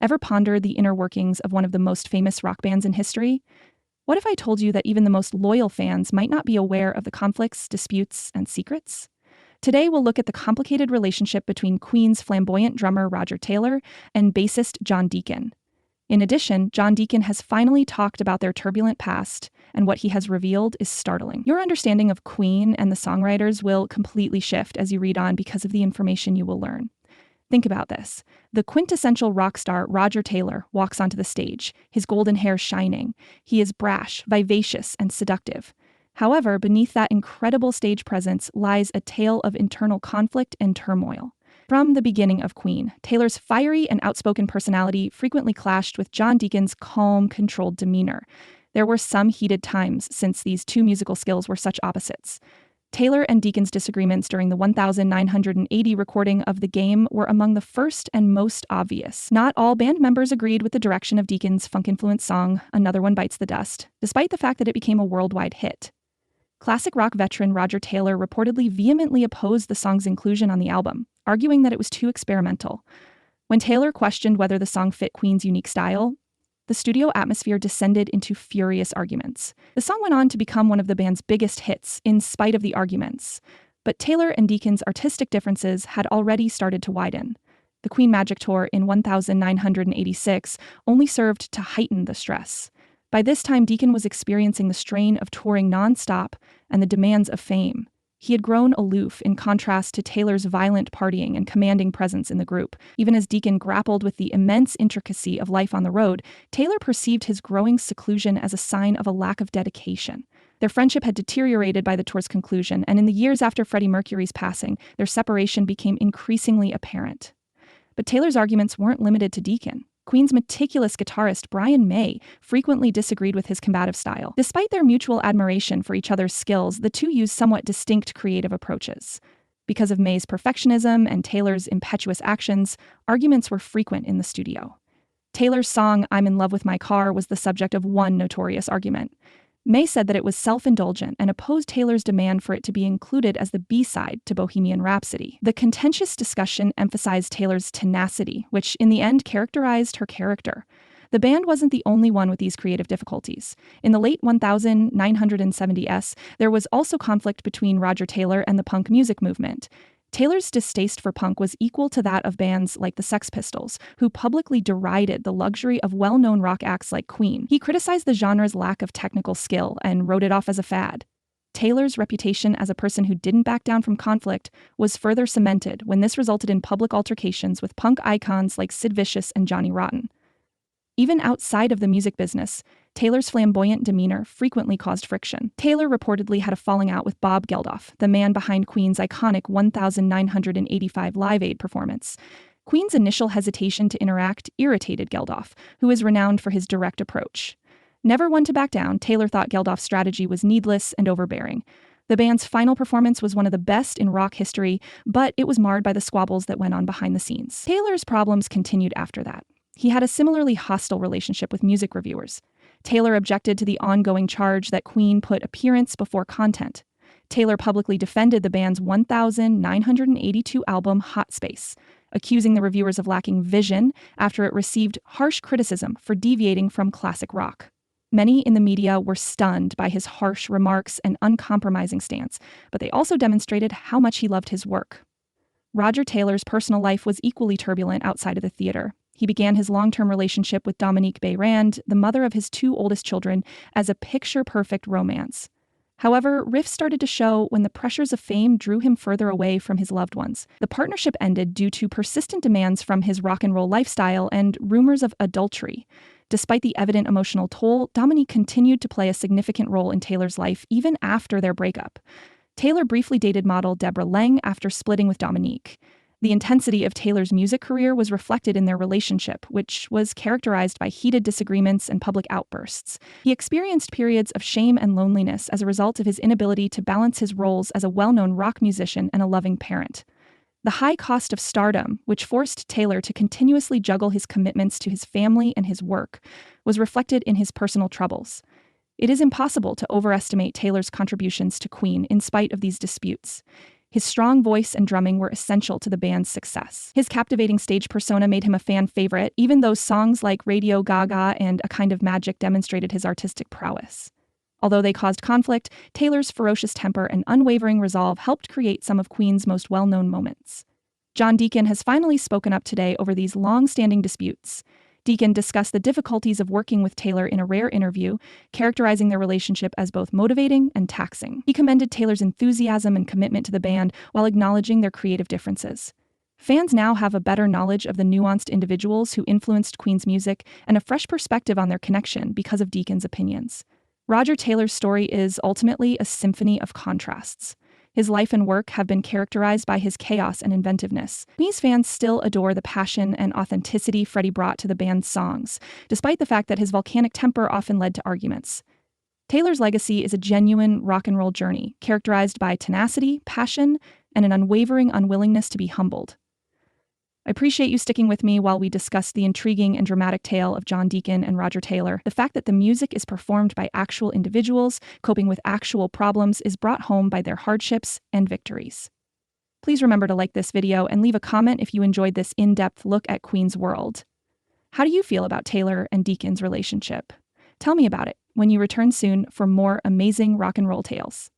Ever ponder the inner workings of one of the most famous rock bands in history? What if I told you that even the most loyal fans might not be aware of the conflicts, disputes, and secrets? Today, we'll look at the complicated relationship between Queen's flamboyant drummer Roger Taylor and bassist John Deacon. In addition, John Deacon has finally talked about their turbulent past, and what he has revealed is startling. Your understanding of Queen and the songwriters will completely shift as you read on because of the information you will learn. Think about this. The quintessential rock star Roger Taylor walks onto the stage, his golden hair shining. He is brash, vivacious, and seductive. However, beneath that incredible stage presence lies a tale of internal conflict and turmoil. From the beginning of Queen, Taylor's fiery and outspoken personality frequently clashed with John Deacon's calm, controlled demeanor. There were some heated times since these two musical skills were such opposites. Taylor and Deacon's disagreements during the 1980 recording of The Game were among the first and most obvious. Not all band members agreed with the direction of Deacon's funk-influenced song, Another One Bites the Dust, despite the fact that it became a worldwide hit. Classic rock veteran Roger Taylor reportedly vehemently opposed the song's inclusion on the album, arguing that it was too experimental. When Taylor questioned whether the song fit Queen's unique style, the studio atmosphere descended into furious arguments. The song went on to become one of the band's biggest hits, in spite of the arguments. But Taylor and Deacon's artistic differences had already started to widen. The Queen Magic Tour in 1986 only served to heighten the stress. By this time, Deacon was experiencing the strain of touring nonstop and the demands of fame. He had grown aloof in contrast to Taylor's violent partying and commanding presence in the group. Even as Deacon grappled with the immense intricacy of life on the road, Taylor perceived his growing seclusion as a sign of a lack of dedication. Their friendship had deteriorated by the tour's conclusion, and in the years after Freddie Mercury's passing, their separation became increasingly apparent. But Taylor's arguments weren't limited to Deacon. Queen's meticulous guitarist Brian May frequently disagreed with his combative style. Despite their mutual admiration for each other's skills, the two used somewhat distinct creative approaches. Because of May's perfectionism and Taylor's impetuous actions, arguments were frequent in the studio. Taylor's song I'm in Love with My Car was the subject of one notorious argument. May said that it was self-indulgent and opposed Taylor's demand for it to be included as the B-side to Bohemian Rhapsody. The contentious discussion emphasized Taylor's tenacity, which in the end characterized her character. The band wasn't the only one with these creative difficulties. In the late 1970s, there was also conflict between Roger Taylor and the punk music movement. Taylor's distaste for punk was equal to that of bands like the Sex Pistols, who publicly derided the luxury of well-known rock acts like Queen. He criticized the genre's lack of technical skill and wrote it off as a fad. Taylor's reputation as a person who didn't back down from conflict was further cemented when this resulted in public altercations with punk icons like Sid Vicious and Johnny Rotten. Even outside of the music business, Taylor's flamboyant demeanor frequently caused friction. Taylor reportedly had a falling out with Bob Geldof, the man behind Queen's iconic 1985 Live Aid performance. Queen's initial hesitation to interact irritated Geldof, who is renowned for his direct approach. Never one to back down, Taylor thought Geldof's strategy was needless and overbearing. The band's final performance was one of the best in rock history, but it was marred by the squabbles that went on behind the scenes. Taylor's problems continued after that. He had a similarly hostile relationship with music reviewers. Taylor objected to the ongoing charge that Queen put appearance before content. Taylor publicly defended the band's 1982 album Hot Space, accusing the reviewers of lacking vision after it received harsh criticism for deviating from classic rock. Many in the media were stunned by his harsh remarks and uncompromising stance, but they also demonstrated how much he loved his work. Roger Taylor's personal life was equally turbulent outside of the theater. He began his long-term relationship with Dominique Beyrand, the mother of his two oldest children, as a picture-perfect romance. However, rifts started to show when the pressures of fame drew him further away from his loved ones. The partnership ended due to persistent demands from his rock and roll lifestyle and rumors of adultery. Despite the evident emotional toll, Dominique continued to play a significant role in Taylor's life even after their breakup. Taylor briefly dated model Deborah Lang after splitting with Dominique. The intensity of Taylor's music career was reflected in their relationship, which was characterized by heated disagreements and public outbursts. He experienced periods of shame and loneliness as a result of his inability to balance his roles as a well-known rock musician and a loving parent. The high cost of stardom, which forced Taylor to continuously juggle his commitments to his family and his work, was reflected in his personal troubles. It is impossible to overestimate Taylor's contributions to Queen in spite of these disputes. His strong voice and drumming were essential to the band's success. His captivating stage persona made him a fan favorite, even though songs like Radio Gaga and A Kind of Magic demonstrated his artistic prowess. Although they caused conflict, Taylor's ferocious temper and unwavering resolve helped create some of Queen's most well-known moments. John Deacon has finally spoken up today over these long-standing disputes. Deacon discussed the difficulties of working with Taylor in a rare interview, characterizing their relationship as both motivating and taxing. He commended Taylor's enthusiasm and commitment to the band while acknowledging their creative differences. Fans now have a better knowledge of the nuanced individuals who influenced Queen's music and a fresh perspective on their connection because of Deacon's opinions. Roger Taylor's story is ultimately a symphony of contrasts. His life and work have been characterized by his chaos and inventiveness. Queen's fans still adore the passion and authenticity Freddie brought to the band's songs, despite the fact that his volcanic temper often led to arguments. Taylor's legacy is a genuine rock and roll journey, characterized by tenacity, passion, and an unwavering unwillingness to be humbled. I appreciate you sticking with me while we discuss the intriguing and dramatic tale of John Deacon and Roger Taylor. The fact that the music is performed by actual individuals coping with actual problems is brought home by their hardships and victories. Please remember to like this video and leave a comment if you enjoyed this in-depth look at Queen's world. How do you feel about Taylor and Deacon's relationship? Tell me about it when you return soon for more amazing rock and roll tales.